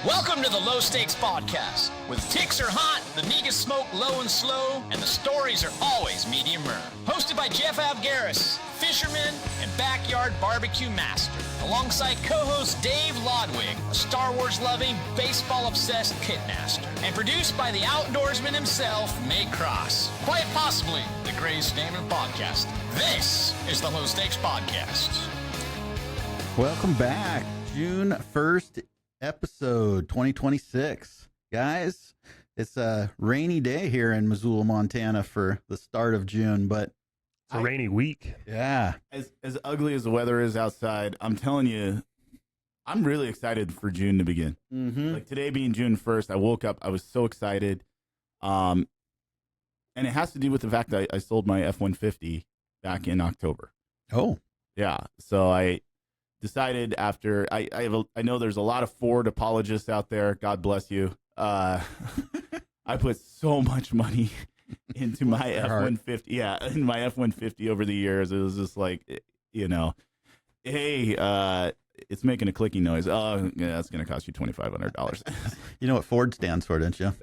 Welcome to the Low Stakes Podcast. With ticks are hot, the negus smoke low and slow, and the stories are always medium rare. Hosted by Jeff Avgaris, fisherman and backyard barbecue master, alongside co-host Dave Lodwig, a Star Wars-loving, baseball-obsessed pitmaster, and produced by the outdoorsman himself, Nate Cross. Quite possibly the greatest name in podcast. This is the Low Stakes Podcast. Welcome back. June 1st. Episode 2026. Guys, it's a rainy day here in Missoula, Montana for the start of June, but it's a rainy week. Yeah. As ugly as the weather is outside, I'm telling you, I'm really excited for June to begin. Mm-hmm. Like today being June 1st, I woke up, I was so excited. And it has to do with the fact that I sold my F-150 back in October. Oh. Yeah. So I decided after I know there's a lot of Ford apologists out there. God bless you. I put so much money into my F-150. Yeah, in my F-150 over the years. It was just like, you know, hey, it's making a clicking noise. Oh, yeah, that's going to cost you $2,500. You know what Ford stands for, don't you?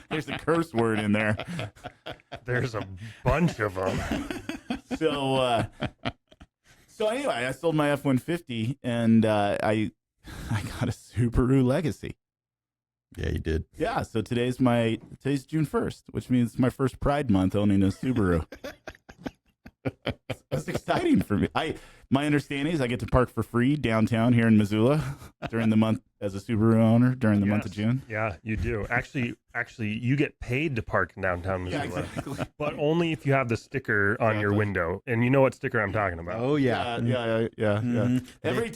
There's a curse word in there. There's a bunch of them. So anyway, I sold my F-150 and I got a Subaru Legacy. Yeah, you did. Yeah, so today's June 1st, which means it's my first Pride Month owning a Subaru. That's exciting for me. My understanding is I get to park for free downtown here in Missoula during the month as a Subaru owner during the month of June. Yeah, you do. Actually, you get paid to park in downtown Missoula, yeah, exactly. but only if you have the sticker on your window. And you know what sticker I'm talking about. Oh yeah. Yeah. Mm-hmm. Every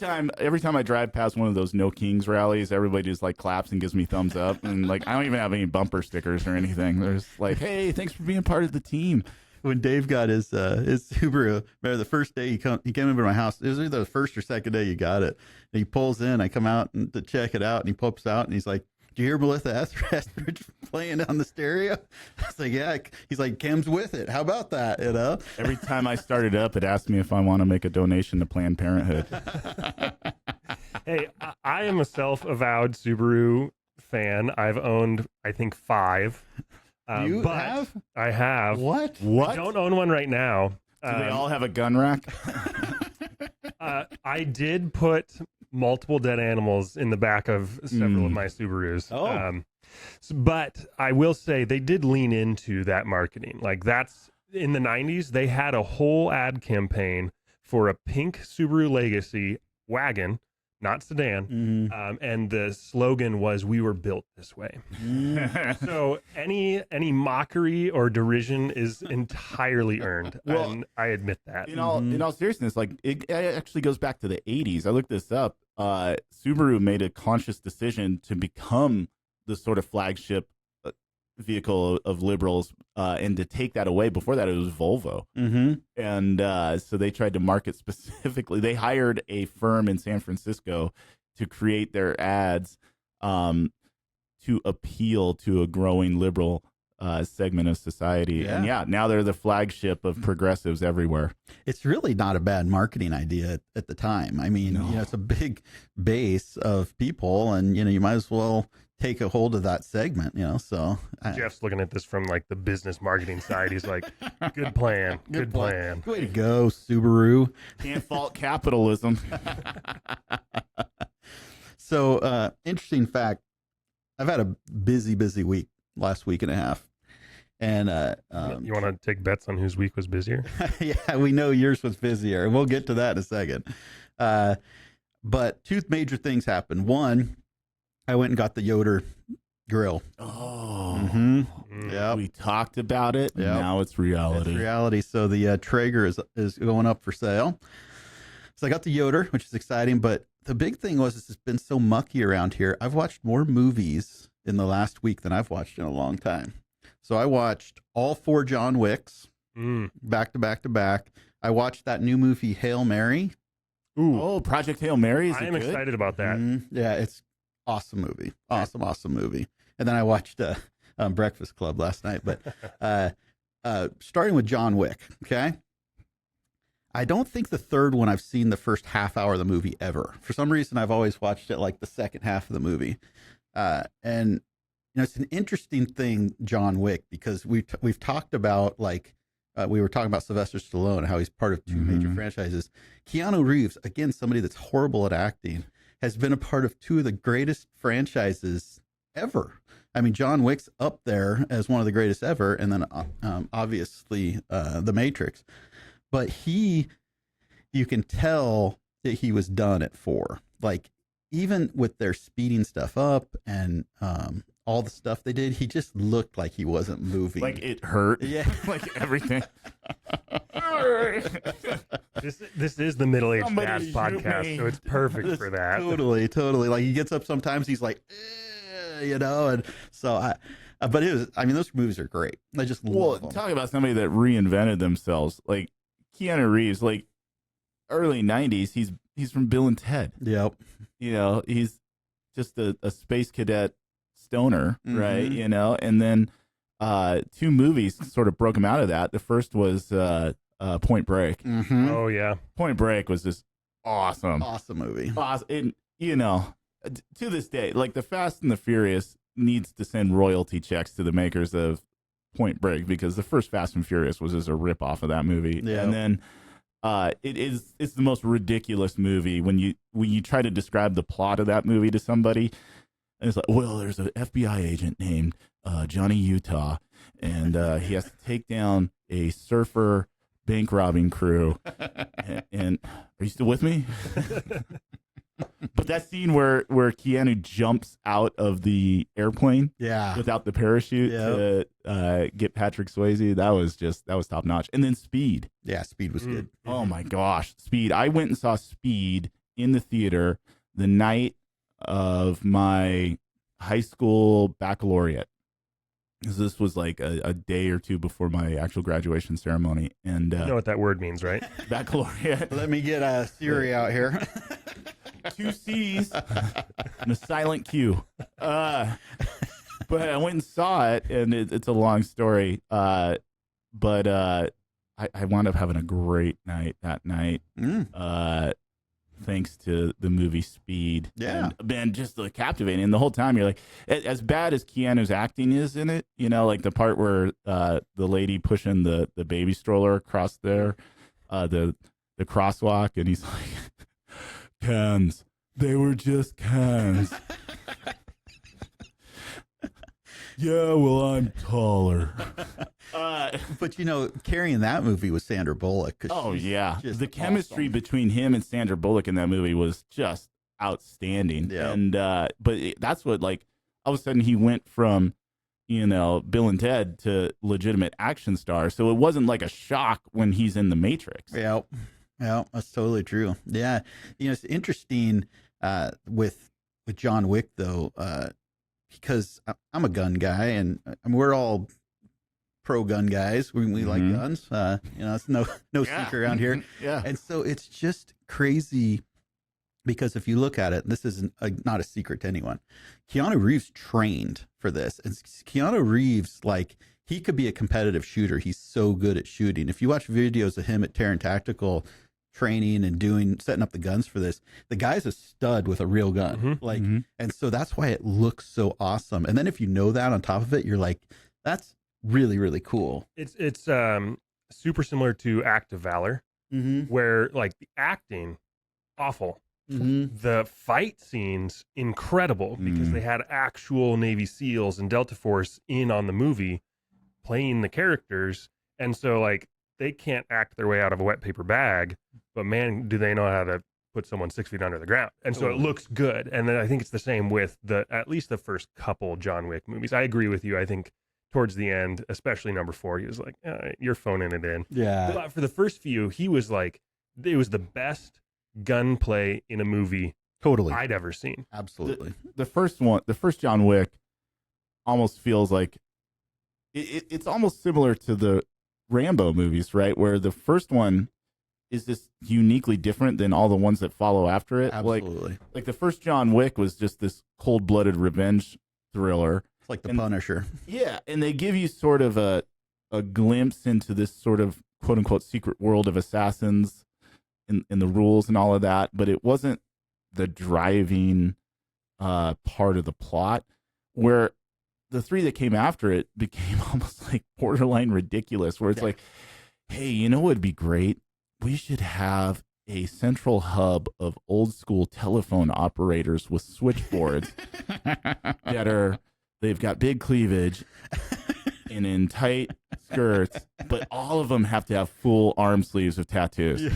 time I drive past one of those No Kings rallies, everybody just like claps and gives me thumbs up, and like I don't even have any bumper stickers or anything. There's like, hey, thanks for being part of the team. When Dave got his Subaru, remember the first day he came over to my house. It was either the first or second day you got it. And he pulls in. I come out to check it out, and he pops out, and he's like, "Did you hear Melissa Etheridge playing on the stereo?" I was like, "Yeah." He's like, "Cam's with it. How about that?" You know. Every time I start it up, it asks me if I want to make a donation to Planned Parenthood. Hey, I am a self-avowed Subaru fan. I've owned, I think, 5. You have? I have. What? I don't own one right now. Do they all have a gun rack? I did put multiple dead animals in the back of several of my Subarus. Oh. But I will say they did lean into that marketing. Like that's in the 90s, they had a whole ad campaign for a pink Subaru Legacy wagon, not sedan. And the slogan was, "We were built this way." So any mockery or derision is entirely earned. Well, and I admit that. In all seriousness, like it actually goes back to the 80s. I looked this up. Subaru made a conscious decision to become the sort of flagship vehicle of liberals and to take that away. Before that, it was Volvo. And so they tried to market specifically. They hired a firm in San Francisco to create their ads to appeal to a growing liberal segment of society. Yeah. And now they're the flagship of progressives everywhere. It's really not a bad marketing idea at the time. I mean, it's a big base of people, and you might as well take a hold of that segment, so Jeff's looking at this from like the business marketing side. He's like, good plan. Good plan. Way to go, Subaru. Can't fault capitalism. So interesting fact, I've had a busy week, last week and a half. And you want to take bets on whose week was busier? Yeah, we know yours was busier, and we'll get to that in a second. But 2 major things happened. One, I went and got the Yoder grill. Oh, yeah. We talked about it. Yep. Now it's reality. It's reality. So the Traeger is going up for sale. So I got the Yoder, which is exciting. But the big thing was it's been so mucky around here. I've watched more movies in the last week than I've watched in a long time. So I watched all 4 John Wicks back to back to back. I watched that new movie Hail Mary. Ooh. Oh, Project Hail Mary. I am excited about that. Yeah, it's awesome movie. Awesome movie. And then I watched Breakfast Club last night. But starting with John Wick, okay? I don't think the third one I've seen the first half hour of the movie ever. For some reason, I've always watched it like the second half of the movie. And you know, it's an interesting thing, John Wick, because we've talked about like we were talking about Sylvester Stallone, how he's part of two major franchises. Keanu Reeves, again, somebody that's horrible at acting, has been a part of two of the greatest franchises ever. I mean, John Wick's up there as one of the greatest ever, and then obviously The Matrix. But you can tell that he was done at 4. Like, even with their speeding stuff up and all the stuff they did, he just looked like he wasn't moving. Like it hurt. Yeah. Like everything. This is the Middle-Aged Somebody Dad shoot podcast, me. so it's perfect for that. Totally. Like, he gets up sometimes, he's like, you know, and so but those movies are great. I just love them. Talk about somebody that reinvented themselves. Like Keanu Reeves, like early 90s, he's from Bill and Ted. Yep. You know, he's just a space cadet stoner, right? You know, and then 2 movies sort of broke him out of that. The first was Point Break. Oh yeah, Point Break was just awesome movie. Awesome. And, you know, to this day, like the Fast and the Furious needs to send royalty checks to the makers of Point Break, because the first Fast and Furious was just a rip off of that movie. Yeah. And then it's the most ridiculous movie when you try to describe the plot of that movie to somebody, and it's like, well, there's an FBI agent named Johnny Utah, and he has to take down a surfer bank robbing crew. and are you still with me? But that scene where Keanu jumps out of the airplane without the parachute to get Patrick Swayze, that was top notch. And then Speed. Yeah, Speed was good. Oh my gosh, Speed. I went and saw Speed in the theater the night of my high school baccalaureate. Because this was like a day or two before my actual graduation ceremony. And you know what that word means, right? Baccalaureate. Let me get Siri out here. 2 C's and a silent Q. But I went and saw it, and it's a long story. But I wound up having a great night that night. Thanks to the movie Speed. Yeah. And man, just captivating. And the whole time you're like, as bad as Keanu's acting is in it, you know, like the part where the lady pushing the baby stroller across there, the crosswalk, and he's like, cans. They were just cans. Yeah, well, I'm taller. But, you know, carrying that movie was Sandra Bullock. Oh, yeah. The awesome. chemistry between him and Sandra Bullock in that movie was just outstanding. Yeah. And that's what, like, all of a sudden he went from, you know, Bill and Ted to legitimate action star. So it wasn't like a shock when he's in The Matrix. Yeah, that's totally true. Yeah. You know, it's interesting with John Wick, though, because I'm a gun guy, and we're all pro gun guys. We like guns. You know, it's no secret around here. Yeah. And so it's just crazy because if you look at it, this is not a secret to anyone. Keanu Reeves trained for this. And Keanu Reeves, like, he could be a competitive shooter. He's so good at shooting. If you watch videos of him at Terran Tactical training and setting up the guns for this, the guy's a stud with a real gun. And so that's why it looks so awesome. And then if you know that on top of it, you're like, that's really, really cool. It's super similar to Act of Valor, where like the acting awful, the fight scenes incredible because they had actual Navy SEALs and Delta Force in on the movie playing the characters, and so like they can't act their way out of a wet paper bag, but man, do they know how to put someone 6 feet under the ground. And so it looks good. And then I think it's the same with at least the first couple John Wick movies. I agree with you. I think towards the end, especially number 4, he was like, you're phoning it in. Yeah. But for the first few, he was like, it was the best gunplay in a movie Totally. I'd ever seen. Absolutely. The first John Wick almost feels like it's almost similar to the Rambo movies, right? Where the first one is just uniquely different than all the ones that follow after it. Absolutely. Like the first John Wick was just this cold-blooded revenge thriller. It's like The Punisher. Yeah, and they give you sort of a glimpse into this sort of quote-unquote secret world of assassins in the rules and all of that, but it wasn't the driving part of the plot. Where the three that came after it became almost like borderline ridiculous, where it's like, hey, you know what would be great? We should have a central hub of old school telephone operators with switchboards they've got big cleavage and in tight skirts, but all of them have to have full arm sleeves with tattoos. Yeah.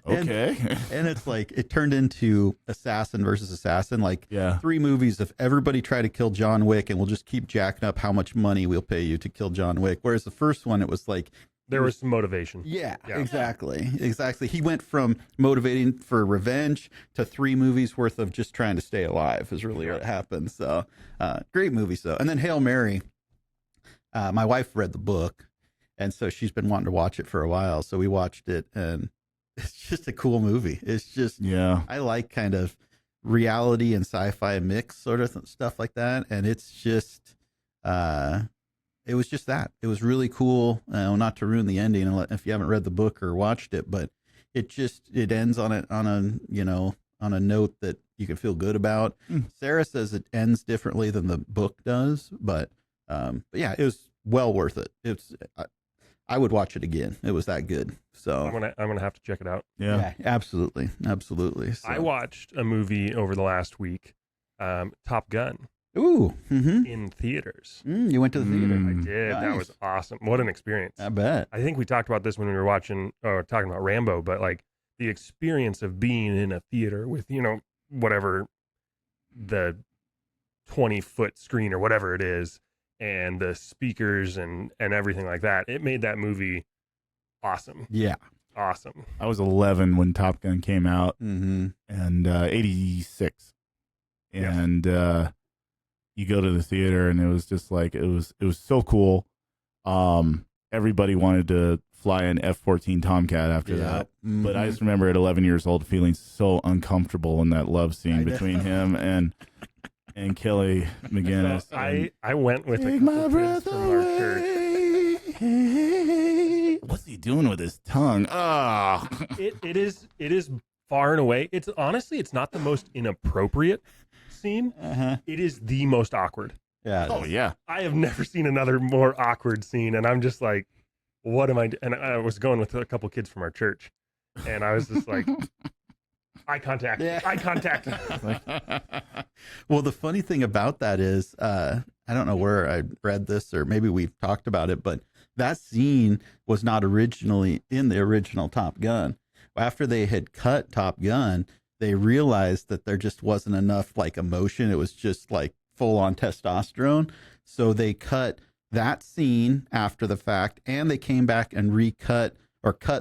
Okay. And it's like, it turned into assassin versus assassin. Like, Yeah. 3 movies of everybody try to kill John Wick, and we'll just keep jacking up how much money we'll pay you to kill John Wick. Whereas the first one, it was like, There was some motivation. yeah, Yeah. exactly. He went from motivating for revenge to 3 movies worth of just trying to stay alive is really what happened. So, great movie. So, and then Hail Mary, my wife read the book, and so she's been wanting to watch it for a while. So we watched it, and it's just a cool movie. It's just, Yeah. I like kind of reality and sci-fi mix sort of stuff like that. And it's just, it was just that. It was really cool. Not to ruin the ending if you haven't read the book or watched it, but it ends on a note that you can feel good about. Sarah says it ends differently than the book does, but yeah, it was well worth it. I would watch it again. It was that good. So I'm gonna have to check it out. Yeah. absolutely. So. I watched a movie over the last week, Top Gun, Ooh. Mm-hmm. in theaters. You went to the theater. I did. That Nice. was awesome. What an experience. I bet. I think we talked about this when we were talking about Rambo, but like the experience of being in a theater with, whatever the 20-foot screen or whatever it is, and the speakers and everything like that, it made that movie awesome. Yeah. Awesome. I was 11 when Top Gun came out, Mm-hmm. and 86. And you go to the theater, and it was just like, it was so cool. Everybody wanted to fly an F-14 Tomcat after that. Mm-hmm. But I just remember at 11 years old feeling so uncomfortable in that love scene between him and Kelly McGinnis. So I went with a couple kids from our church. What's he doing with his tongue? Ah, It is far and away. It's honestly, it's not the most inappropriate scene. Uh-huh. It is the most awkward. Yeah. oh yeah. I have never seen another more awkward scene, and I'm just like, what am I? And I was going with a couple kids from our church, and I was just like, eye contact, Yeah. eye contact. Well, the funny thing about that is, I don't know where I read this, or maybe we've talked about it, but that scene was not originally in the original Top Gun. After they had cut Top Gun, they realized that there just wasn't enough like emotion. It was just like full on testosterone. So they cut that scene after the fact, and they came back and cut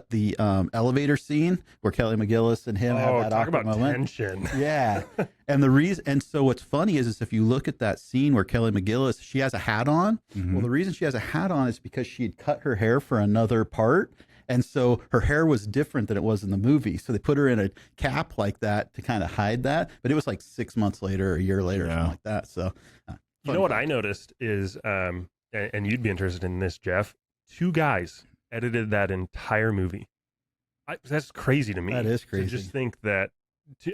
the elevator scene where Kelly McGillis and him have that talk awkward about moment. tension. Yeah. And the reason, and so what's funny is if you look at that scene where Kelly McGillis, she has a hat on. Mhm. Well, the reason she has a hat on is because she had cut her hair for another part. And so her hair was different than it was in the movie. So they put her in a cap like that to kind of hide that. But it was like 6 months later, or a year later, or something like that. So, You know what I noticed is, and you'd be interested in this, Jeff. 2 guys edited that entire movie. That's crazy to me. That is crazy. To just think that,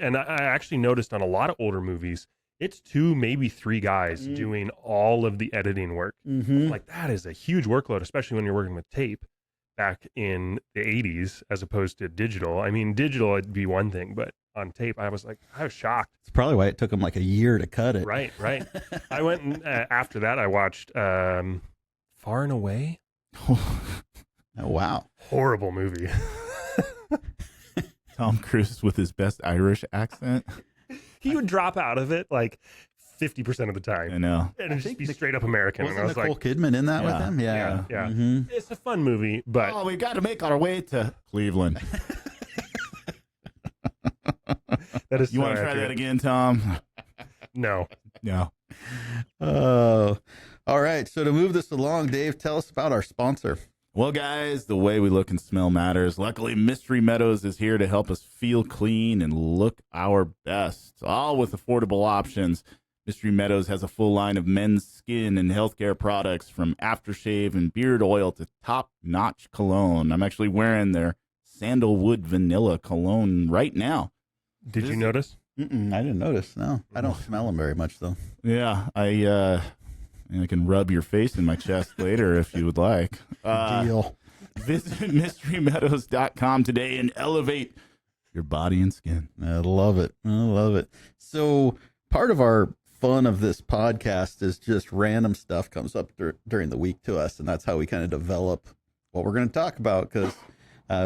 and I actually noticed on a lot of older movies, it's 2, maybe 3 guys doing all of the editing work. Mm-hmm. Like, that is a huge workload, especially when you're working with tape back in the 80s as opposed to digital. I mean, digital, it'd be one thing, but on tape, I was shocked. It's probably why it took them like a year to cut it. Right. I went and after that, I watched Far and Away. Oh, wow. Horrible movie. Tom Cruise with his best Irish accent. He would drop out of it like 50% of the I time. know. And it'd just be straight up American. And I Wasn't was Nicole like, Kidman in that with Yeah. him? Yeah. Yeah. Mm-hmm. it's a fun movie, but Oh, we got to make our way to Cleveland. that is You so want to try accurate. that again, Tom? No. No. Oh, all right. So to move this along, Dave, tell us about our sponsor. Well, guys, the way we look and smell matters. Luckily, Mystery Meadows is here to help us feel clean and look our best, all with affordable options. Mystery Meadows has a full line of men's skin and healthcare products, from aftershave and beard oil to top-notch cologne. I'm actually wearing their sandalwood vanilla cologne right now. Did you notice? I didn't notice. No, I don't smell them very much though. Yeah, I can rub your face in my chest later if you would like. Deal. Visit mysterymeadows.com today and elevate your body and skin. I love it. I love it. So part of our fun of this podcast is just random stuff comes up during the week to us, and that's how we kind of develop what we're going to talk about, because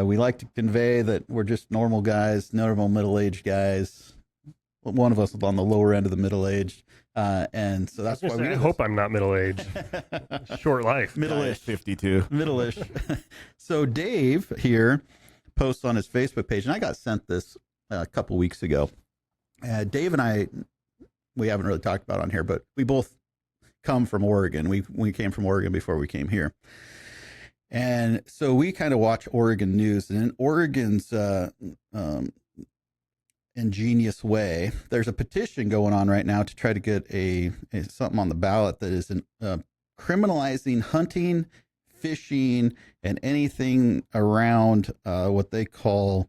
we like to convey that we're just normal guys, normal middle-aged guys. One of us is on the lower end of the middle-aged, and so that's why I hope I'm not middle-aged. Short life. Middle-ish. 52. Middle-ish. So Dave here posts on his Facebook page, and I got sent this a couple weeks ago. Dave and I, we haven't really talked about it on here, but we both come from Oregon. We came from Oregon before we came here. And so we kind of watch Oregon news, and in Oregon's ingenious way, there's a petition going on right now to try to get a something on the ballot that is criminalizing hunting, fishing, and anything around what they call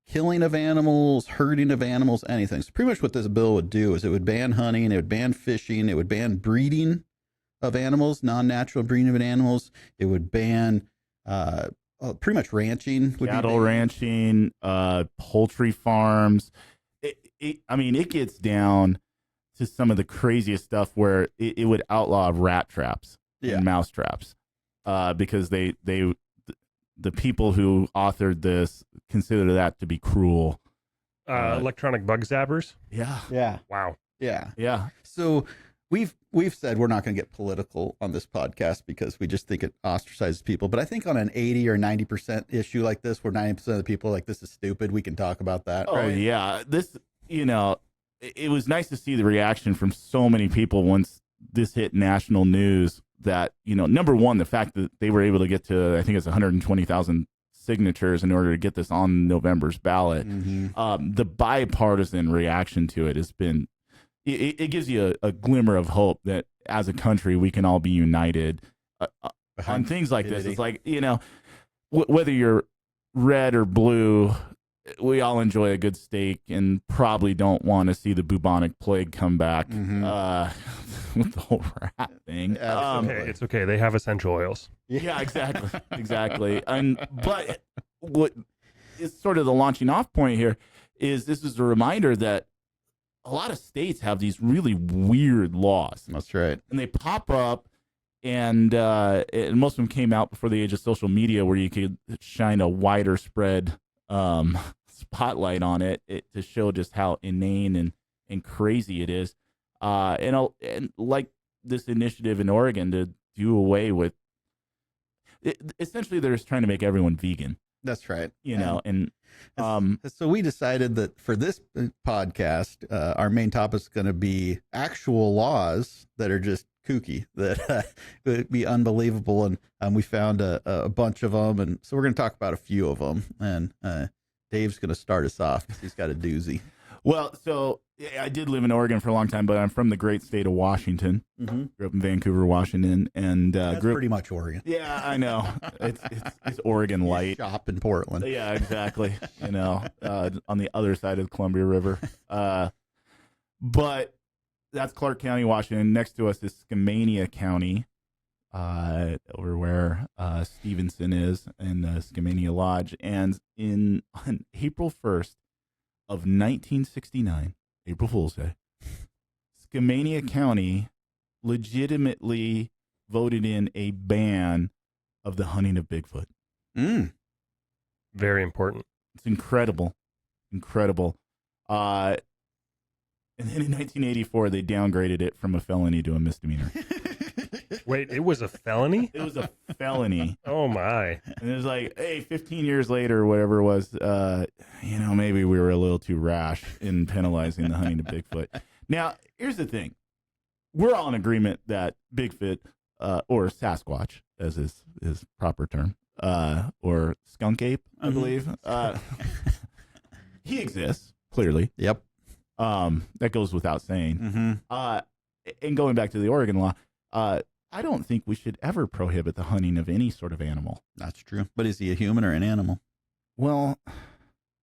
killing of animals, hurting of animals, anything. So pretty much what this bill would do is it would ban hunting, it would ban fishing, it would ban breeding of animals, non-natural breeding of animals. It would ban pretty much ranching. Cattle ranching, poultry farms. It gets down to some of the craziest stuff where it would outlaw rat traps and mouse traps because the people who authored this consider that to be cruel. Electronic bug zappers. Yeah. Wow. Yeah. So we've said we're not going to get political on this podcast because we just think it ostracizes people. But I think on an 80 or 90% issue like this, where 90% of the people are like, this is stupid, we can talk about that. Oh, right? yeah. This, it was nice to see the reaction from so many people once this hit national news that, number one, the fact that they were able to get to, I think it's 120,000 signatures in order to get this on November's ballot. Mm-hmm. The bipartisan reaction to it has been, it gives you a glimmer of hope that as a country, we can all be united on things like this. It's like, whether you're red or blue, we all enjoy a good steak and probably don't want to see the bubonic plague come back with the whole rat thing. It's okay. They have essential oils. Yeah, exactly. But what is sort of the launching off point here is this is a reminder that a lot of states have these really weird laws. That's right. And they pop up, and most of them came out before the age of social media where you could shine a wider spread spotlight on it to show just how inane and crazy it is. And like this initiative in Oregon to do away with essentially they're just trying to make everyone vegan. That's right. So we decided that for this podcast, our main topic is going to be actual laws that are just kooky, that would be unbelievable. And we found a bunch of them. And so we're going to talk about a few of them. And Dave's going to start us off because he's got a doozy. Well, so I did live in Oregon for a long time, but I'm from the great state of Washington. Mm-hmm. Grew up in Vancouver, Washington, and that's pretty much Oregon. Yeah, I know. It's Oregon light. Shop in Portland. Yeah, exactly. On the other side of the Columbia River. But that's Clark County, Washington. Next to us is Skamania County, over where Stevenson is, and Skamania Lodge. And on April 1st of 1969, April Fool's Day, Skamania County legitimately voted in a ban of the hunting of Bigfoot. Very important. It's incredible. And then in 1984, they downgraded it from a felony to a misdemeanor. Wait, it was a felony? It was a felony. Oh, my. And it was like, hey, 15 years later, or whatever it was, maybe we were a little too rash in penalizing the hunting of Bigfoot. Now, here's the thing. We're all in agreement that Bigfoot, or Sasquatch, as is his proper term, or skunk ape, I believe, he exists, clearly. Yep. That goes without saying. Mm-hmm. And going back to the Oregon law, I don't think we should ever prohibit the hunting of any sort of animal. That's true. But is he a human or an animal? Well,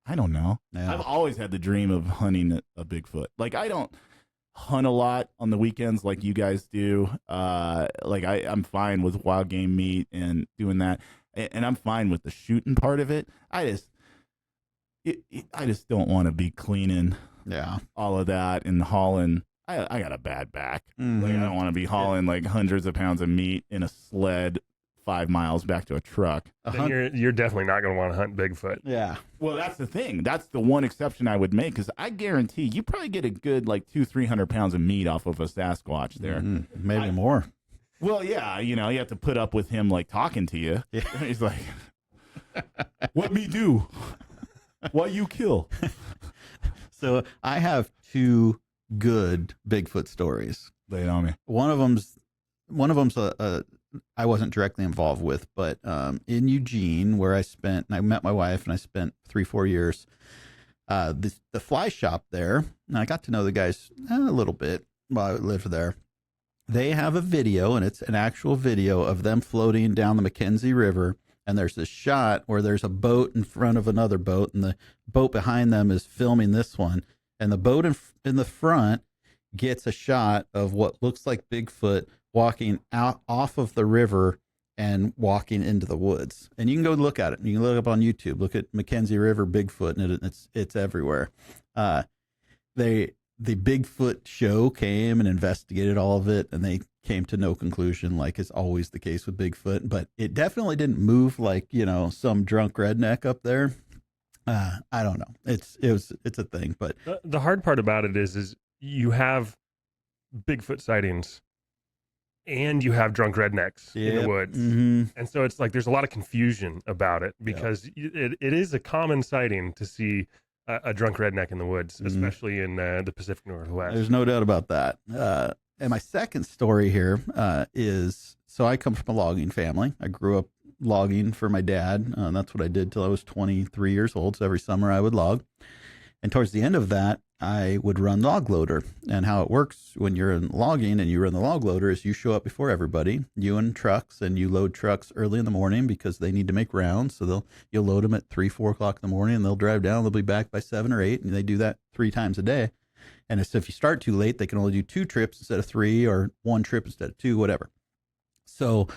I don't know. Yeah. I've always had the dream of hunting a Bigfoot. Like, I don't hunt a lot on the weekends like you guys do. I'm fine with wild game meat and doing that, and I'm fine with the shooting part of it. I just don't want to be cleaning all of that and hauling. I got a bad back. Mm-hmm. Like, I don't want to be hauling like hundreds of pounds of meat in a sled 5 miles back to a truck. Then you're definitely not going to want to hunt Bigfoot. Yeah. Well, that's the thing. That's the one exception I would make, because I guarantee you probably get a good like 200-300 pounds of meat off of a Sasquatch there. Mm-hmm. Maybe more. Well, yeah, you have to put up with him like talking to you. Yeah. He's like, "What me do? Why you kill?" So I have 2 good Bigfoot stories. Lay it on me. One of them's I wasn't directly involved with, but in Eugene, where I met my wife and I spent 3-4 years, the fly shop there, and I got to know the guys a little bit while I lived there. They have a video, and it's an actual video of them floating down the Mackenzie River, and there's this shot where there's a boat in front of another boat, and the boat behind them is filming this one, and the boat in the front gets a shot of what looks like Bigfoot walking out off of the river and walking into the woods. And you can go look at it. You can look up on YouTube. Look at Mackenzie River Bigfoot, and it's everywhere. The Bigfoot show came and investigated all of it, and they came to no conclusion, like is always the case with Bigfoot. But it definitely didn't move like some drunk redneck up there. I don't know. It's a thing. But The hard part about it is you have Bigfoot sightings and you have drunk rednecks in the woods. Mm-hmm. And so it's like there's a lot of confusion about it, because it is a common sighting to see a drunk redneck in the woods, especially in the Pacific Northwest. There's no doubt about that. And my second story here is, so I come from a logging family. I grew up logging for my dad. That's what I did till I was 23 years old. So every summer I would log. And towards the end of that, I would run log loader. And how it works when you're in logging and you run the log loader is you show up before everybody, you and trucks, and you load trucks early in the morning because they need to make rounds. So you'll load them at 3-4 o'clock in the morning, and they'll drive down. They'll be back by 7 or 8, and they do that 3 times a day. And so if you start too late, they can only do 2 trips instead of 3, or 1 trip instead of 2, whatever. So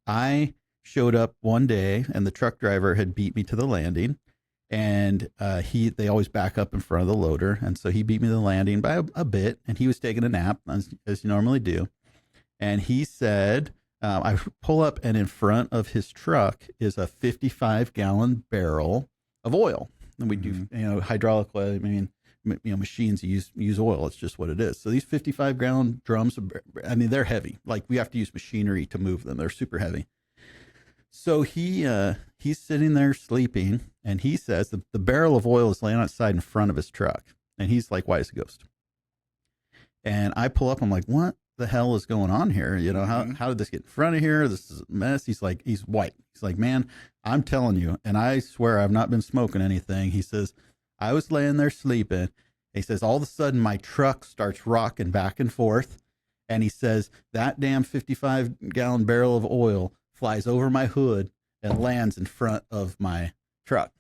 I showed up one day, and the truck driver had beat me to the landing. And they always back up in front of the loader. And so he beat me to the landing by a bit, and he was taking a nap, as you normally do. And he said, I pull up, and in front of his truck is a 55-gallon barrel of oil. And we do, hydraulic oil. I mean, machines use oil. It's just what it is. So these 55-gallon drums, they're heavy. Like, we have to use machinery to move them. They're super heavy. So he's sitting there sleeping, and he says the barrel of oil is laying outside in front of his truck, and he's like white as a ghost. And I pull up, I'm like, what the hell is going on here? How did this get in front of here? This is a mess. He's white. He's like, man, I'm telling you, and I swear I've not been smoking anything. He says, I was laying there sleeping. He says, all of a sudden my truck starts rocking back and forth. And he says, that damn 55-gallon barrel of oil flies over my hood and lands in front of my truck.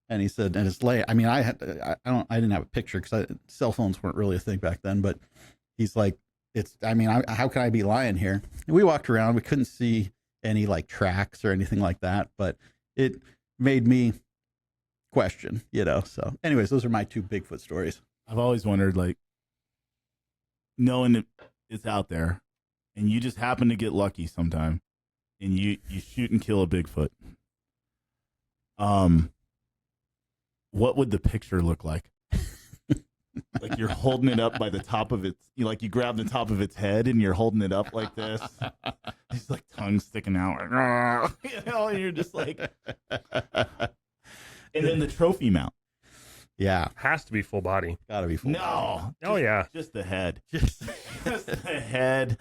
And he said, and it's late. I didn't have a picture because cell phones weren't really a thing back then, but he's like, how can I be lying here? And we walked around, we couldn't see any like tracks or anything like that, but it made me question, so anyways, those are my 2 Bigfoot stories. I've always wondered, like, knowing that it's out there and you just happen to get lucky sometime, and you shoot and kill a Bigfoot, what would the picture look like? Like, you're holding it up by the top of its, you grab the top of its head and you're holding it up like this. It's like tongue sticking out, and you're just like, and then the trophy mount. Yeah. Has to be full body. Gotta be full. No. Yeah. Just the head. Just the head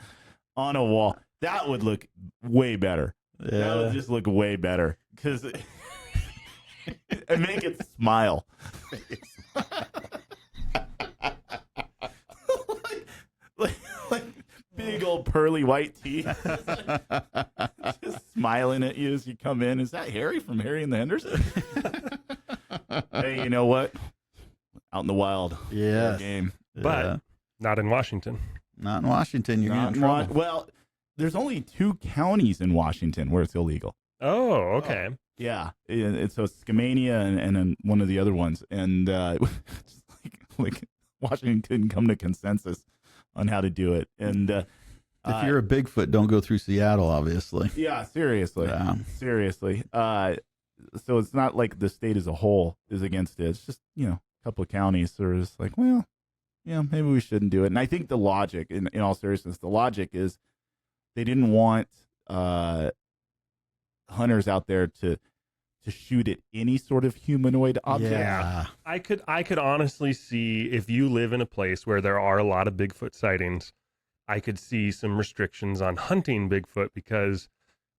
on a wall. That would look way better. Yeah. That would just look way better, because and make it smile. like big old pearly white teeth, just smiling at you as you come in. Is that Harry from Harry and the Hendersons? Hey, you know what? Out in the wild. Yeah. Game. But not in Washington. Not in Washington. You're Not getting in trouble. well, there's only 2 counties in Washington where it's illegal. Oh, okay. Yeah. So it's Skamania and then one of the other ones. And just like Washington couldn't come to consensus on how to do it. And If you're a Bigfoot, don't go through Seattle, obviously. yeah, seriously. Yeah. Seriously. So it's not like the state as a whole is against it. It's just, a couple of counties are just like, well, maybe we shouldn't do it. And I think the logic, in all seriousness, the logic is they didn't want hunters out there to shoot at any sort of humanoid object. Yeah. I could honestly see, if you live in a place where there are a lot of Bigfoot sightings, I could see some restrictions on hunting Bigfoot, because,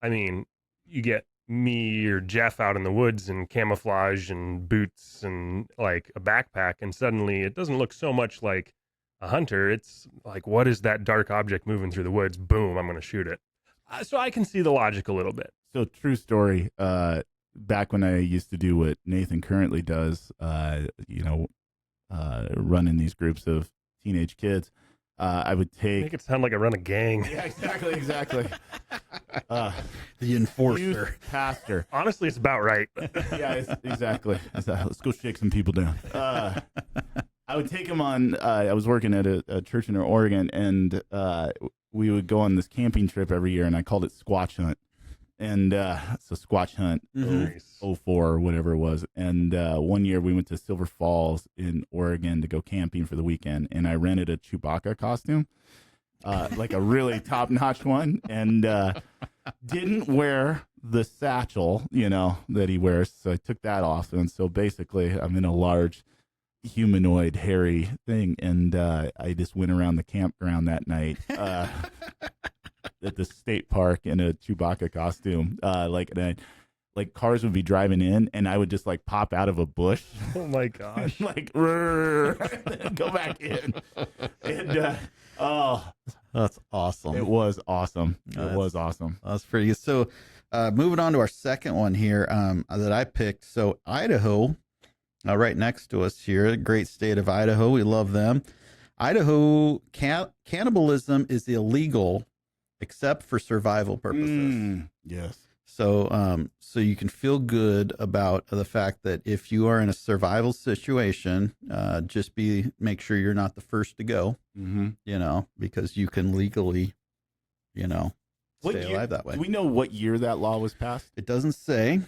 I mean, you get me or Jeff out in the woods in camouflage and boots and like a backpack, and suddenly it doesn't look so much like a hunter. It's like, what is that dark object moving through the woods? Boom, I'm going to shoot it. So I can see the logic a little bit. So true story. Back when I used to do what Nathan currently does, running these groups of teenage kids, I would take. Make it sound like I run a gang. Yeah, exactly. The enforcer. Youth pastor. Honestly, it's about right. Yeah, exactly. Let's go shake some people down. I would take them on. I was working at a church in Oregon, and we would go on this camping trip every year, and I called it Squatch Hunt. And so Squatch Hunt, Nice. 04 or whatever it was. And one year we went to Silver Falls in Oregon to go camping for the weekend, and I rented a Chewbacca costume, like a really top-notch one, and didn't wear the satchel, that he wears. So I took that off, and so basically I'm in a large humanoid hairy thing, and I just went around the campground that night. At the state park in a Chewbacca costume, like cars would be driving in, and I would just like pop out of a bush, Oh my gosh. like go back in, and That's awesome. it was awesome. Oh, It was awesome. That's pretty good. So, moving on to our second one here that I picked. So, Idaho, right next to us here, great state of Idaho. We love them. Idaho, cannibalism is illegal except for survival purposes. Yes. So, so you can feel good about the fact that if you are in a survival situation, make sure you're not the first to go. Mm-hmm. Because you can legally, What stay year- alive that way. Do we know what year that law was passed? It doesn't say.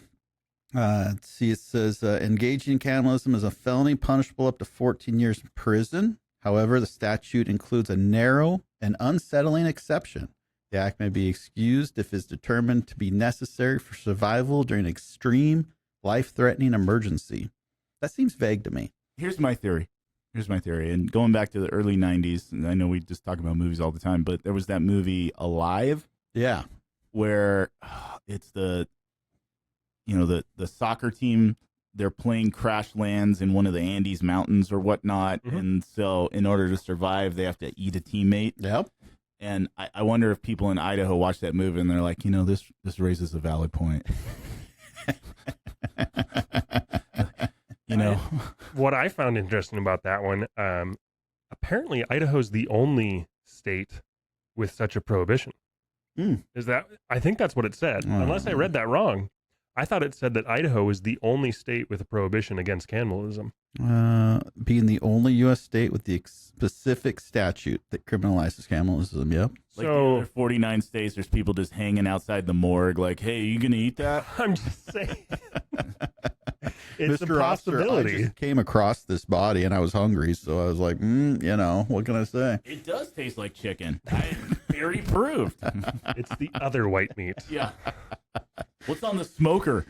Let's see, it says engaging in cannibalism is a felony punishable up to 14 years in prison. However, the statute includes a narrow and unsettling exception. The act may be excused if it is determined to be necessary for survival during an extreme, life-threatening emergency. That seems vague to me. Here's my theory. And going back to the early 90s, and I know we just talk about movies all the time, but there was that movie Alive, Yeah. where it's the soccer team, their plane crash lands in one of the Andes mountains or whatnot. Mhm. And so in order to survive, they have to eat a teammate. Yep. And I wonder if people in Idaho watch that movie and they're like, this raises a valid point. What I found interesting about that one, apparently Idaho's the only state with such a prohibition. Is that? I think that's what it said. Unless I read that wrong. I thought it said that Idaho is the only state with a prohibition against cannibalism. Being the only U.S. state with the specific statute that criminalizes cannibalism. Yep. Like So- the other 49 states, there's people just hanging outside the morgue like, hey, you going to eat that? I'm just saying. It's a Mr. Officer, I possibility. just came across this body and I was hungry, so I was like, what can I say? It does taste like chicken. Theory proved. It's the other white meat. Yeah. What's on the smoker?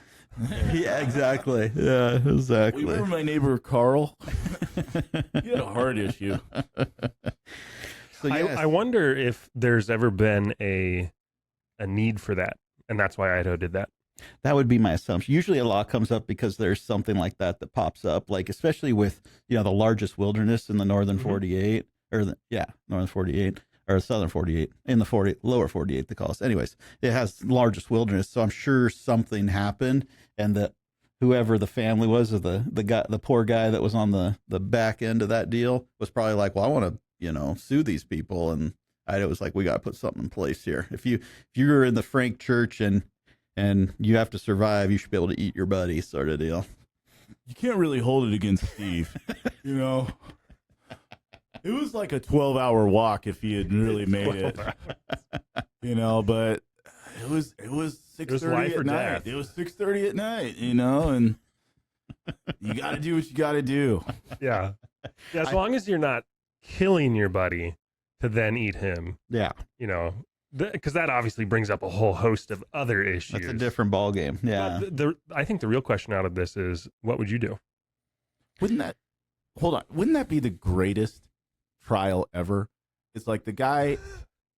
Yeah, exactly. Yeah, exactly. Remember my neighbor Carl? He had a heart issue. So yes, I wonder if there's ever been a need for that, and that's why Idaho did that. that would be my assumption. Usually a law comes up because there's something like that pops up, like especially with, the largest wilderness in the northern 48 northern 48 or southern 48 in the lower 48 they call us. Anyways, it has largest wilderness. So I'm sure something happened and that whoever the family was, or the poor guy that was on the back end of that deal was probably like, well, I want to, sue these people. And it was like, we got to put something in place here. If you're in the Frank church and you have to survive, you should be able to eat your buddy, sort of deal. You can't really hold it against Steve, It was like a 12-hour walk if he had really made it, but it was 6:30 at night. It was 6:30 at night, and you got to do what you got to do. Yeah. As long as you're not killing your buddy to then eat him. Yeah. Because that obviously brings up a whole host of other issues. That's a different ball game. Yeah. But I think the real question out of this is, what would you do? Wouldn't that be the greatest trial ever? It's like the guy,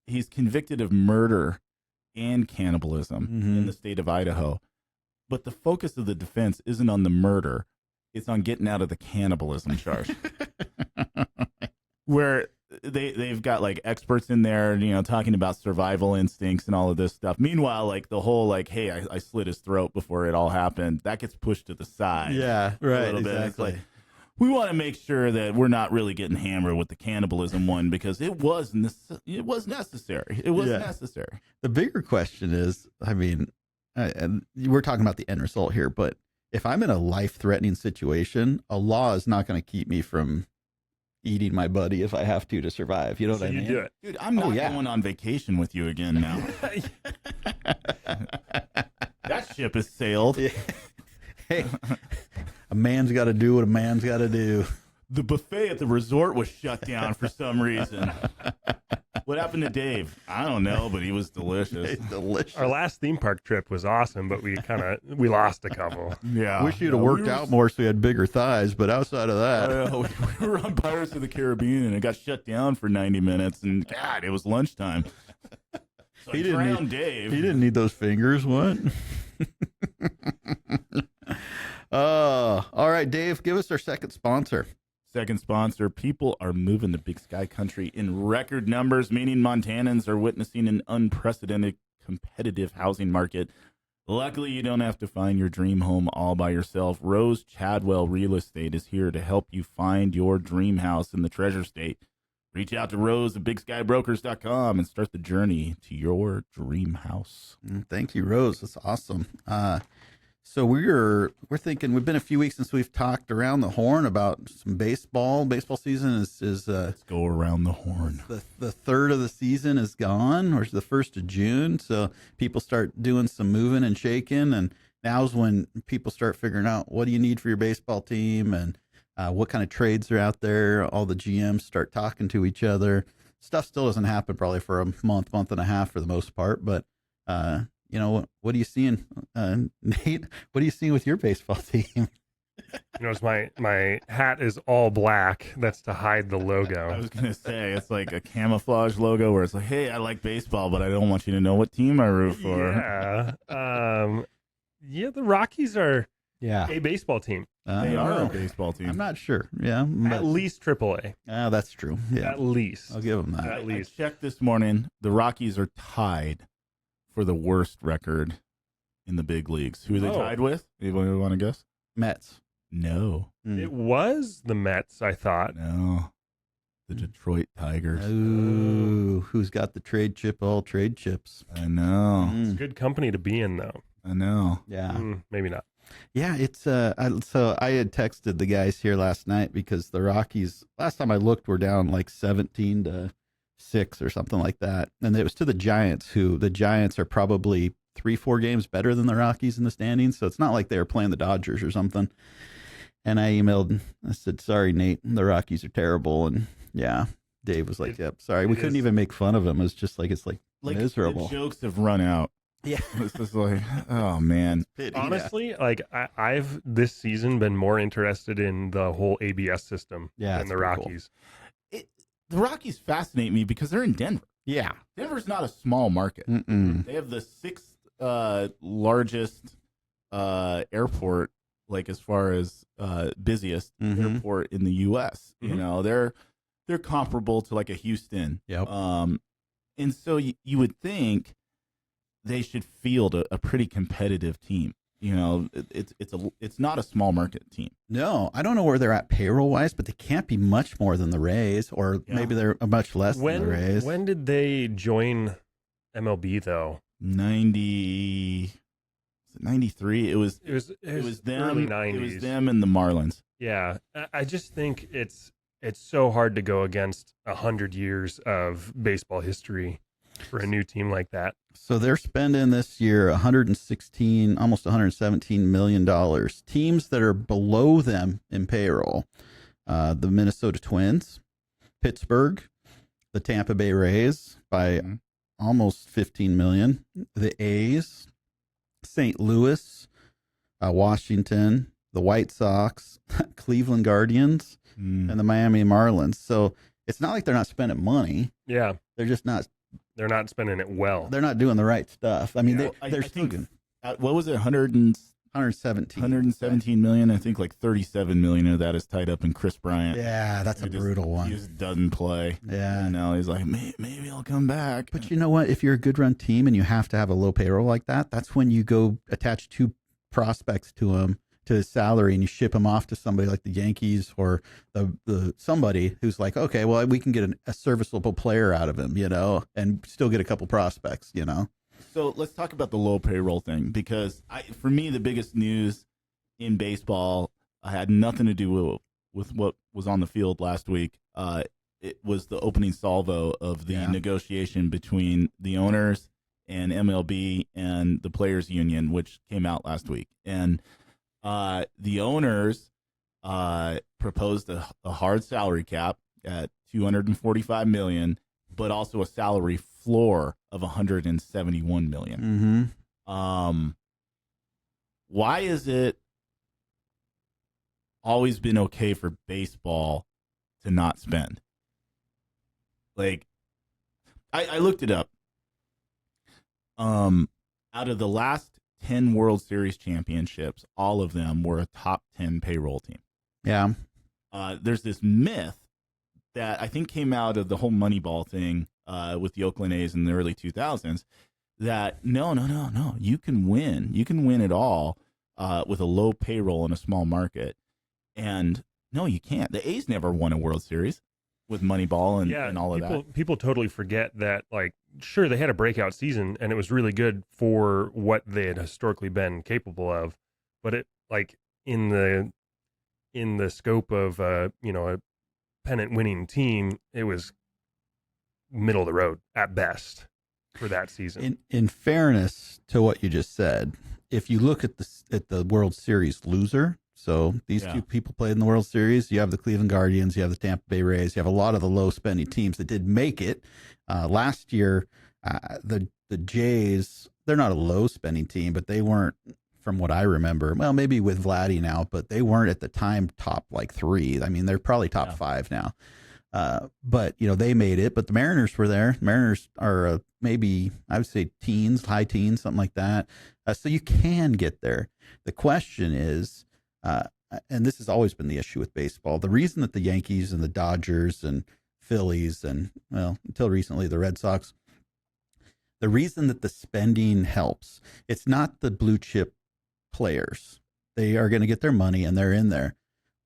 he's convicted of murder and cannibalism in the state of Idaho, but the focus of the defense isn't on the murder, it's on getting out of the cannibalism charge. Where they've got like experts in there, talking about survival instincts and all of this stuff. Meanwhile, like the whole hey, I slit his throat before it all happened, that gets pushed to the side. Yeah, right. A little bit. It's Exactly. like, we want to make sure that we're not really getting hammered with the cannibalism one, because it was necessary. It was necessary. The bigger question is, and we're talking about the end result here, but if I'm in a life-threatening situation, a law is not going to keep me from eating my buddy if I have to survive. You know what I mean? You do it. Dude, I'm not going on vacation with you again now. That ship has sailed. Hey, a man's got to do what a man's got to do. The buffet at the resort was shut down for some reason. What happened to Dave? I don't know, but he was delicious. It's delicious. Our last theme park trip was awesome, but we lost a couple. Yeah. Wish you'd have worked out more so you had bigger thighs, but outside of that. We were on Pirates of the Caribbean and it got shut down for 90 minutes, and God, it was lunchtime. So He didn't need those fingers. What? All right, Dave, give us our second sponsor. Second sponsor, people are moving to Big Sky Country in record numbers, meaning Montanans are witnessing an unprecedented competitive housing market. Luckily, you don't have to find your dream home all by yourself. Rose Chadwell Real Estate is here to help you find your dream house in the Treasure State. Reach out to Rose at BigSkyBrokers.com and start the journey to your dream house. Thank you, Rose. That's awesome. So we're thinking, we've been a few weeks since we've talked around the horn about some baseball. Baseball season is let's go around the horn. The third of the season is gone, or the 1st of June. So people start doing some moving and shaking, and now's when people start figuring out what do you need for your baseball team and what kind of trades are out there. All the GMs start talking to each other. Stuff still doesn't happen probably for a month and a half for the most part, but what are you seeing, Nate? What are you seeing with your baseball team? It's my hat is all black. That's to hide the logo. I was going to say, it's like a camouflage logo where it's like, hey, I like baseball, but I don't want you to know what team I root for. Yeah. The Rockies are a baseball team. They are a baseball team. I'm not sure. Yeah. At least AAA. That's true. Yeah. At least. I'll give them that. At least. I checked this morning. The Rockies are tied for the worst record in the big leagues. Who are they tied with? Anybody want to guess? Mets. No. It was the Mets, I thought. No. The Detroit Tigers. Ooh, who's got the trade chip? All trade chips. I know. It's good company to be in, though. I know. Yeah. Maybe not. Yeah, it's so I had texted the guys here last night because the Rockies, last time I looked, were down like 17-6 or something like that. And it was to the Giants, who the Giants are probably 3-4 games better than the Rockies in the standings. So it's not like they were playing the Dodgers or something. And I emailed, I said, sorry, Nate, the Rockies are terrible. And yeah, Dave was like, yep, sorry. We couldn't even make fun of him. It's just like, it's like miserable. The jokes have run out. Yeah. It's just like, oh, man. Honestly, like I've this season been more interested in the whole ABS system than the Rockies. Cool. The Rockies fascinate me because they're in Denver. Yeah. Denver's not a small market. They have the 6th largest airport, like as far as busiest airport in the U.S. You know, they're comparable to like a Houston. Yep. And so you would think they should field a pretty competitive team. it's not a small market team. No, I don't know where they're at payroll wise, but they can't be much more than the Rays, or maybe they're much less than the Rays. When did they join MLB though? 93. It was them. Early 90s. It was them and the Marlins. Yeah, I just think it's so hard to go against 100 years of baseball history for a new team like that. So they're spending this year almost $117 million. Teams that are below them in payroll: the Minnesota Twins, Pittsburgh, the Tampa Bay Rays by almost $15 million, the A's, St. Louis, Washington, the White Sox, Cleveland Guardians, and the Miami Marlins. So it's not like they're not spending money. Yeah, They're just not. they're not spending it well. They're not doing the right stuff. I mean, they're still think, what was it? 117 million. I think like 37 million of that is tied up in Chris Bryant. Yeah, that's a brutal one. He just doesn't play. Yeah. And now he's like, maybe I'll come back. But you know what? If you're a good run team and you have to have a low payroll like that, that's when you go attach 2 prospects to him, to his salary, and you ship him off to somebody like the Yankees or the somebody who's like, okay, well, we can get a serviceable player out of him, and still get a couple prospects, So let's talk about the low payroll thing, because for me, the biggest news in baseball had nothing to do with what was on the field last week. It was the opening salvo of the negotiation between the owners and MLB and the Players Union, which came out last week. And the owners proposed a hard salary cap at $245 million, but also a salary floor of $171 million. Why is it always been okay for baseball to not spend? Like, I looked it up. Out of the last 10 World Series championships, all of them were a top 10 payroll team. Yeah. There's this myth that I think came out of the whole Moneyball thing with the Oakland A's in the early 2000s, that no, you can win it all with a low payroll in a small market. And no, you can't. The A's never won a World Series with Moneyball and all of that. People totally forget that, like, sure, they had a breakout season and it was really good for what they had historically been capable of, but it, like, in the scope of a pennant winning team, it was middle of the road at best for that season. In fairness to what you just said, if you look at the World Series loser, so these 2 people played in the World Series. You have the Cleveland Guardians, you have the Tampa Bay Rays, you have a lot of the low spending teams that did make it. Last year, the Jays, they're not a low spending team, but they weren't, from what I remember, well, maybe with Vladdy now, but they weren't at the time top like 3. I mean, they're probably top 5 now. But they made it. But the Mariners were there. Mariners are maybe, I would say, high teens, something like that. So you can get there. The question is, and this has always been the issue with baseball, the reason that the Yankees and the Dodgers and Phillies and, well, until recently, the Red Sox, the reason that the spending helps, it's not the blue chip players. They are going to get their money and they're in there.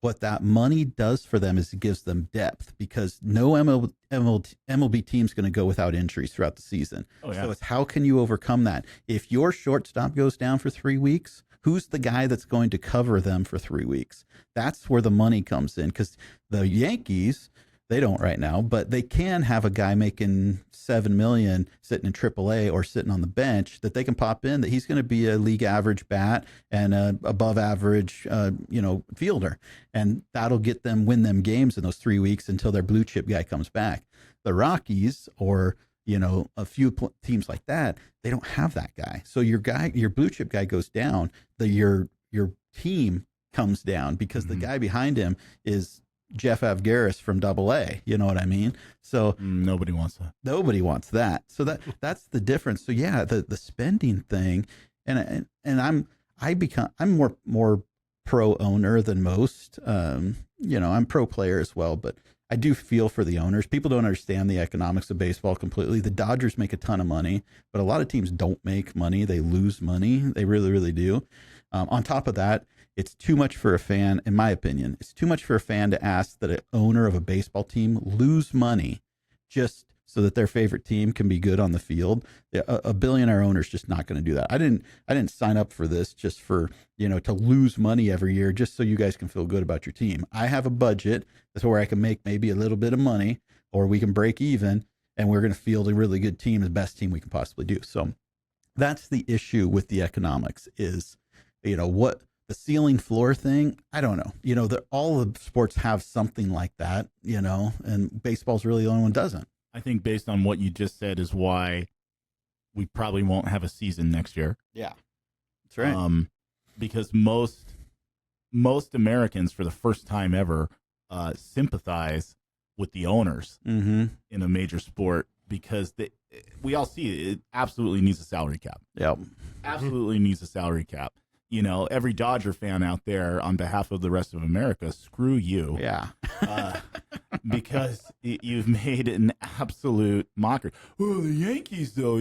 What that money does for them is it gives them depth, because no MLB team's going to go without injuries throughout the season. So it's, how can you overcome that? If your shortstop goes down for 3 weeks, who's the guy that's going to cover them for 3 weeks? That's where the money comes in, because the Yankees, they don't right now, but they can have a guy making $7 million sitting in AAA or sitting on the bench that they can pop in, that he's going to be a league average bat and a above average, fielder. And that'll win them games in those 3 weeks until their blue chip guy comes back. The Rockies or, a few teams like that, they don't have that guy. So your blue chip guy goes down, your team comes down, because the guy behind him is Jeff Avgaris from AA. You know what I mean? So nobody wants that. Nobody wants that. So that's the difference. So yeah, the spending thing, and I'm more pro owner than most. I'm pro player as well, but I do feel for the owners. People don't understand the economics of baseball completely. The Dodgers make a ton of money, but a lot of teams don't make money. They lose money. They really, really do. On top of that, it's too much for a fan, in my opinion. It's too much for a fan to ask that an owner of a baseball team lose money just so that their favorite team can be good on the field. A billionaire owner is just not going to do that. I didn't sign up for this just for, to lose money every year just so you guys can feel good about your team. I have a budget that's where I can make maybe a little bit of money, or we can break even, and we're going to field a really good team, the best team we can possibly do. So that's the issue with the economics is, what the ceiling floor thing. I don't know, all the sports have something like that, and baseball's really the only one doesn't. I think based on what you just said is why we probably won't have a season next year. Yeah, that's right. Because most Americans, for the first time ever, sympathize with the owners in a major sport because we all see it absolutely needs a salary cap. Yep. Absolutely needs a salary cap. Every Dodger fan out there, on behalf of the rest of America, screw you. Yeah. Because you've made an absolute mockery. Oh, the Yankees, though.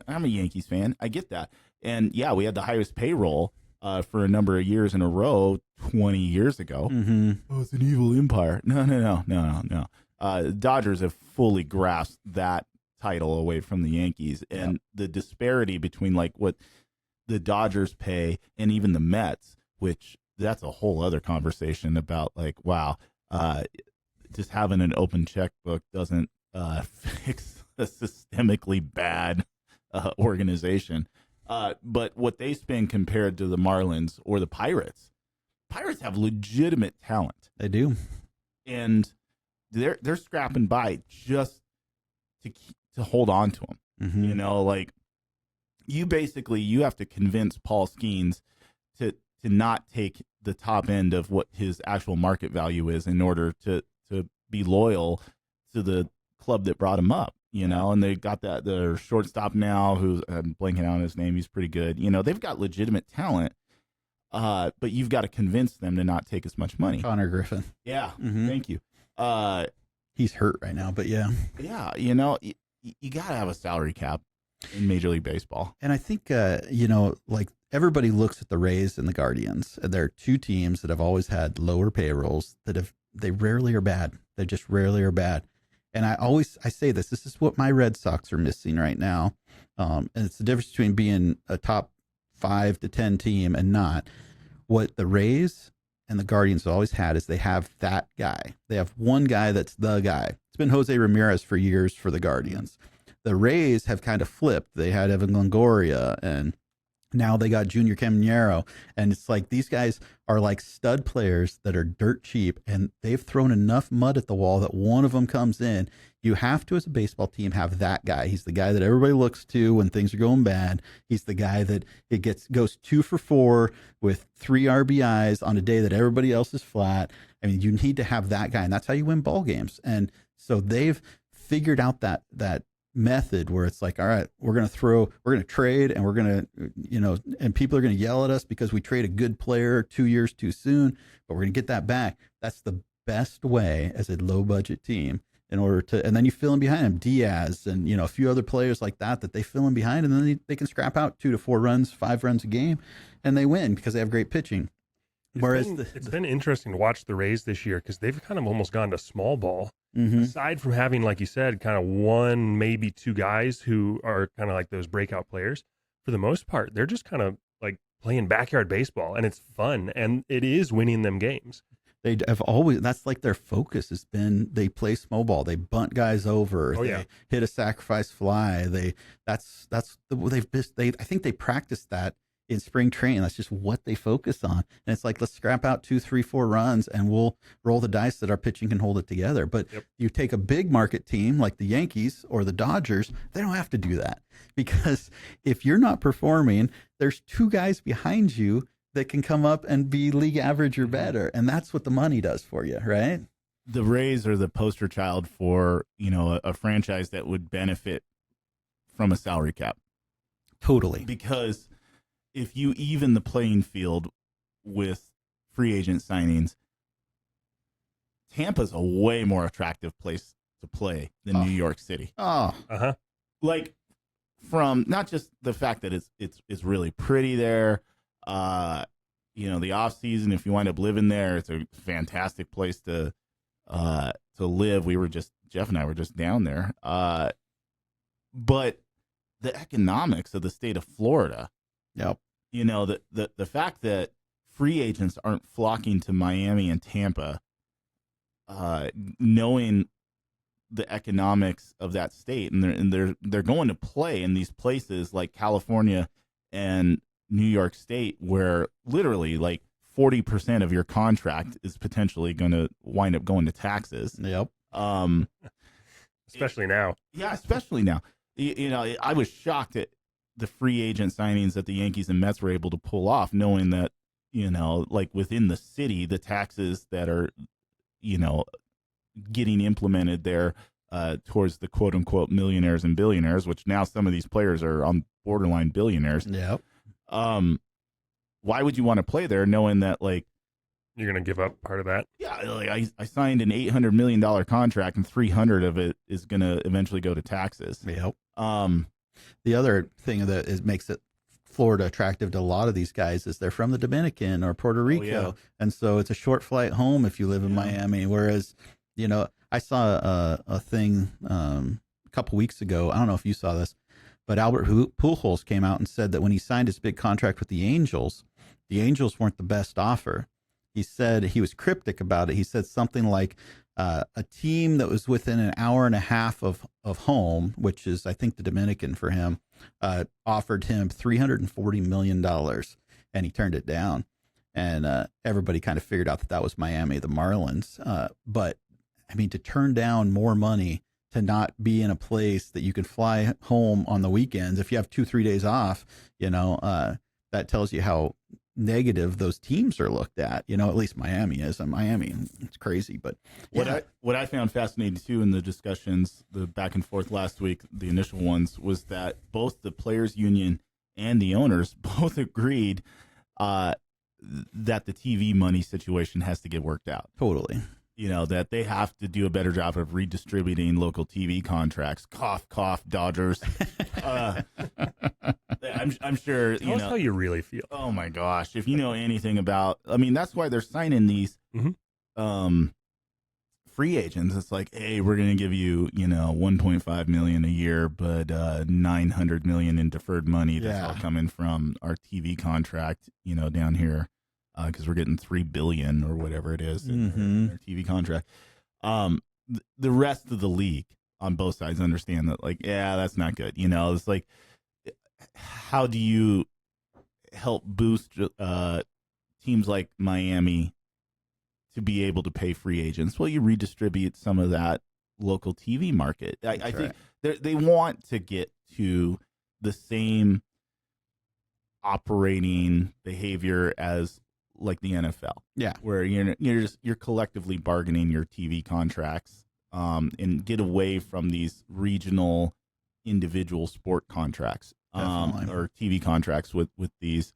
I'm a Yankees fan. I get that. And, yeah, we had the highest payroll for a number of years in a row 20 years ago. Mm-hmm. Oh, it's an evil empire. No. Dodgers have fully grasped that title away from the Yankees. And the disparity between, what the Dodgers pay and even the Mets, which that's a whole other conversation about, wow, just having an open checkbook doesn't fix a systemically bad organization. But what they spend compared to the Marlins or the Pirates have legitimate talent. They do. And they're scrapping by just to hold on to them. Mm-hmm. You have to convince Paul Skeens to not take the top end of what his actual market value is in order to be loyal to the club that brought him up, and they got their shortstop now, who's I'm blanking on his name. He's pretty good. They've got legitimate talent, but you've got to convince them to not take as much money. Connor Griffin. Yeah. Mm-hmm. Thank you. He's hurt right now, but yeah. Yeah. You got to have a salary cap in Major League Baseball. And I think, everybody looks at the Rays and the Guardians, and there are two teams that have always had lower payrolls they rarely are bad. They just rarely are bad. And I say this is what my Red Sox are missing right now. And it's the difference between being a top 5 to 10 team and not. What the Rays and the Guardians have always had is they have that guy. They have one guy that's the guy. It's been Jose Ramirez for years for the Guardians. The Rays have kind of flipped. They had Evan Longoria, and now they got Junior Caminero. And it's like these guys are like stud players that are dirt cheap, and they've thrown enough mud at the wall that one of them comes in. You have to, as a baseball team, have that guy. He's the guy that everybody looks to when things are going bad. He's the guy that goes 2 for 4 with 3 RBIs on a day that everybody else is flat. I mean, you need to have that guy, and that's how you win ball games. And so they've figured out that method where it's like, all right, we're going to trade, and we're going to, and people are going to yell at us because we trade a good player 2 years too soon, but we're going to get that back. That's the best way as a low budget team in order to, and then you fill in behind them, Diaz and, a few other players like that they fill in behind, and then they can scrap out 2 to 4 runs, 5 runs a game, and they win because they have great pitching. It's been interesting to watch the Rays this year because they've kind of almost gone to small ball. Mm-hmm. Aside from having, like you said, kind of 1, maybe 2 guys who are kind of like those breakout players, for the most part, they're just kind of like playing backyard baseball, and it's fun, and it is winning them games. They have always, that's like their focus has been, they play small ball, they bunt guys over, they hit a sacrifice fly. I think they practice that in spring training. That's just what they focus on. And it's like, let's scrap out 2, 3, 4 runs and we'll roll the dice that our pitching can hold it together. But you take a big market team like the Yankees or the Dodgers, they don't have to do that, because if you're not performing, there's 2 guys behind you that can come up and be league average or better. And that's what the money does for you, right? The Rays are the poster child for, a franchise that would benefit from a salary cap. Totally. Because if you even the playing field with free agent signings, Tampa's a way more attractive place to play than New York City. Like, from not just the fact that it's really pretty there, the off season, if you wind up living there, it's a fantastic place to live. Jeff and I were just down there. But the economics of the state of Florida, Yep. The fact that free agents aren't flocking to Miami and Tampa, knowing the economics of that state, and they're going to play in these places like California and New York State, where literally like 40% of your contract is potentially going to wind up going to taxes. Yep. Especially now. Yeah, especially now. I was shocked at the free agent signings that the Yankees and Mets were able to pull off, knowing that, like within the city, the taxes that are, getting implemented there towards the quote unquote millionaires and billionaires, which now some of these players are on borderline billionaires. Yep. Why would you want to play there knowing that, like, you're going to give up part of that? Yeah, like I signed an $800 million contract, and 300 of it is going to eventually go to taxes. Yep. The other thing that makes it Florida attractive to a lot of these guys is they're from the Dominican or Puerto Rico. Yeah. And so it's a short flight home if you live in Miami. Whereas, I saw a thing a couple weeks ago. I don't know if you saw this, but Albert Pujols came out and said that when he signed his big contract with the Angels weren't the best offer. He said, he was cryptic about it. He said something like a team that was within an hour and a half of home, which is, I think, the Dominican for him, offered him $340 million, and he turned it down. And everybody kind of figured out that was Miami, the Marlins. But, I mean, to turn down more money to not be in a place that you can fly home on the weekends, if you have 2-3 days off, that tells you how negative those teams are looked at. At least Miami is. And Miami, it's crazy. But what I found fascinating too in the discussions, the back and forth last week, the initial ones, was that both the players union and the owners both agreed that the TV money situation has to get worked out. Totally. That they have to do a better job of redistributing local TV contracts. Cough, cough, Dodgers. I'm sure, Tell us how you really feel. Oh my gosh. If you know anything about, that's why they're signing these free agents. It's like, hey, we're going to give you, $1.5 million a year, but $900 million in deferred money. That's all coming from our TV contract, down here. Because we're getting $3 billion or whatever it is in their TV contract. The rest of the league on both sides understand that, like, that's not good. It's like, how do you help boost teams like Miami to be able to pay free agents? Well, you redistribute some of that local TV market. I think they want to get to the same operating behavior as like the NFL, where you're collectively bargaining your TV contracts, and get away from these regional individual sport contracts, or TV contracts with these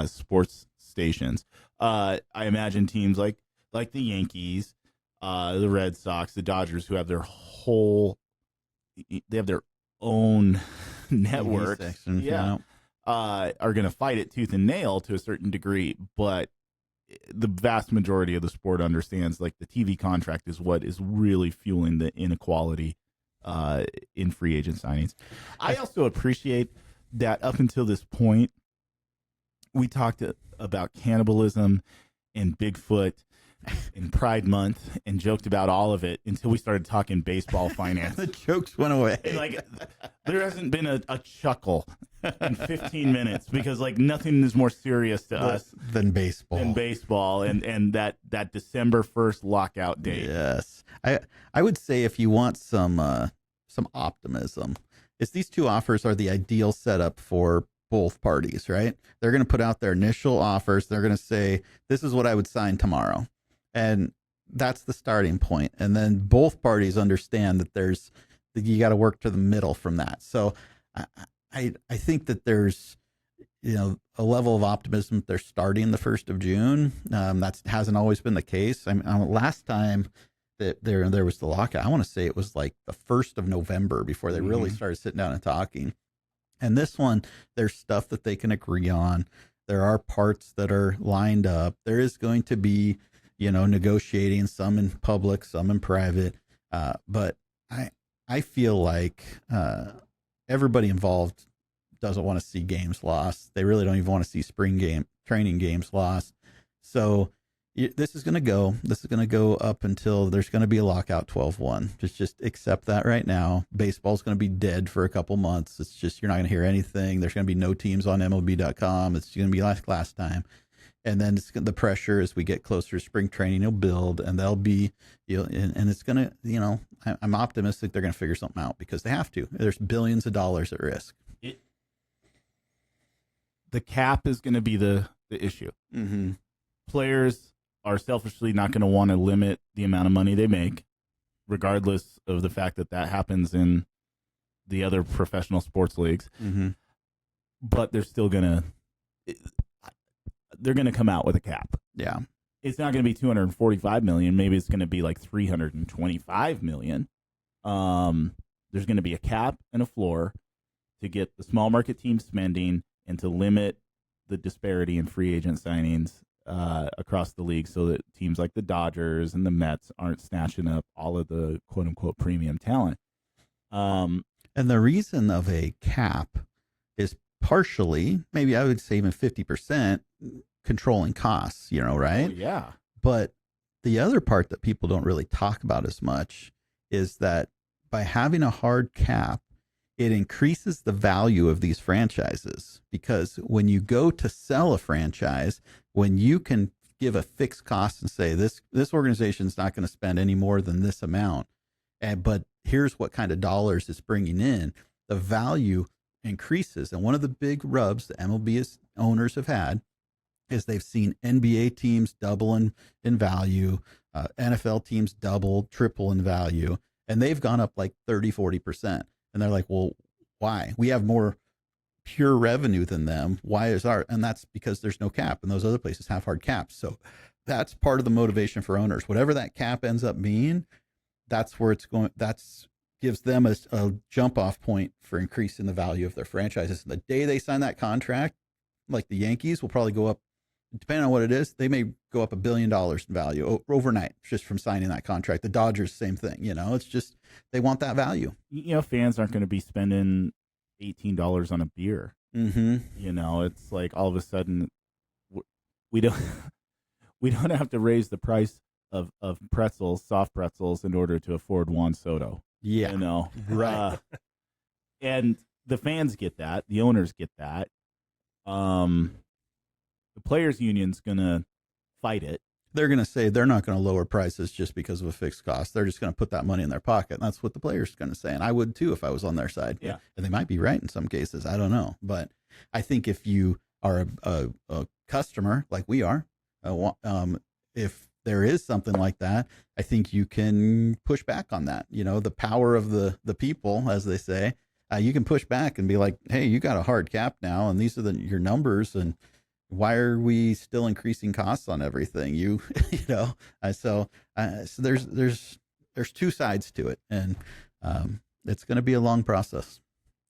sports stations. I imagine teams like the Yankees, the Red Sox, the Dodgers, who have their own network, are going to fight it tooth and nail to a certain degree, but the vast majority of the sport understands, like, the TV contract is what is really fueling the inequality in free agent signings. I also appreciate that up until this point, we talked about cannibalism and Bigfoot in Pride Month and joked about all of it until we started talking baseball finance. The jokes went away. Like, there hasn't been a chuckle in 15 minutes because, like, nothing is more serious to us than baseball. And that December 1st lockout date. Yes. I would say if you want some optimism, it's these two offers are the ideal setup for both parties, right? They're going to put out their initial offers. They're going to say, this is what I would sign tomorrow. And that's the starting point. And then both parties understand that you got to work to the middle from that. So I think that there's, a level of optimism that they're starting the 1st of June. That hasn't always been the case. Last time that there was the lockout, I want to say it was like the 1st of November before they really started sitting down and talking. And this one, there's stuff that they can agree on. There are parts that are lined up. There is going to be, negotiating, some in public, some in private. But I feel like everybody involved doesn't want to see games lost. They really don't even want to see training games lost. So this is going to go up until there's going to be a lockout 12-1. Just accept that right now. Baseball's going to be dead for a couple months. It's just, you're not going to hear anything. There's going to be no teams on MLB.com. It's going to be like last time. And then the pressure as we get closer to spring training will build, and they'll be, and it's going to, I'm optimistic they're going to figure something out because they have to. There's billions of dollars at risk. The cap is going to be the issue. Mm-hmm. Players are selfishly not going to want to limit the amount of money they make, regardless of the fact that happens in the other professional sports leagues. Mm-hmm. But they're still going to come out with a cap. Yeah. It's not going to be 245 million. Maybe it's going to be like 325 million. There's going to be a cap and a floor to get the small market team spending and to limit the disparity in free agent signings across the league so that teams like the Dodgers and the Mets aren't snatching up all of the quote unquote premium talent. And the reason of a cap is partially, maybe I would say even 50%, controlling costs, right? Oh, yeah. But the other part that people don't really talk about as much is that by having a hard cap, it increases the value of these franchises, because when you go to sell a franchise, when you can give a fixed cost and say this organization is not going to spend any more than this amount, but here's what kind of dollars it's bringing in, the value increases. And one of the big rubs the MLB owners have had is they've seen NBA teams double in value, NFL teams double, triple in value, and they've gone up like 30-40%. And they're like, well, why? We have more pure revenue than them. Why is and that's because there's no cap, and those other places have hard caps. So that's part of the motivation for owners. Whatever that cap ends up being, that's where it's going. Gives them a jump off point for increasing the value of their franchises. And the day they sign that contract, like the Yankees will probably go up, depending on what it is, they may go up $1 billion in value overnight just from signing that contract. The Dodgers, same thing. It's just, they want that value. Fans aren't going to be spending $18 on a beer. Mm-hmm. It's like all of a sudden we don't have to raise the price of pretzels, soft pretzels, in order to afford Juan Soto. Yeah. Right. And the fans get that. The owners get that. The players' union's going to fight it. They're going to say they're not going to lower prices just because of a fixed cost. They're just going to put that money in their pocket. And that's what the players are going to say. And I would too if I was on their side. Yeah. And they might be right in some cases. I don't know. But I think if you are a customer like we are, if there is something like that, I think you can push back on that. The power of the people, as they say, you can push back and be like, hey, you got a hard cap now, and these are your numbers, and why are we still increasing costs on everything? So there's two sides to it, and it's going to be a long process.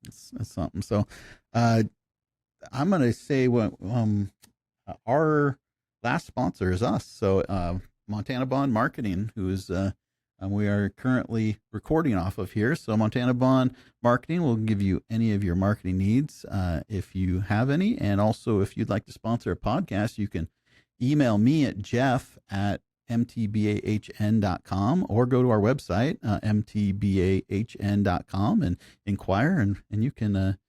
It's something. So I'm going to say our last sponsor is us. So Montana Bond Marketing, who is we are currently recording off of here. So Montana Bond Marketing will give you any of your marketing needs if you have any. And also, if you'd like to sponsor a podcast, you can email me at jeff@mtbahn.com or go to our website, mtbahn.com, and inquire. And you can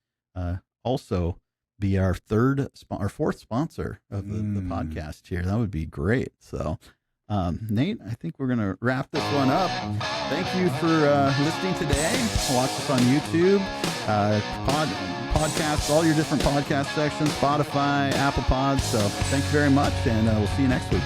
also be our fourth sponsor of the podcast here. That would be great. So Nate, I think we're going to wrap this one up. Thank you for listening today. Watch us on YouTube, podcasts, all your different podcast sections, Spotify, Apple Pods. So thank you very much, and we'll see you next week.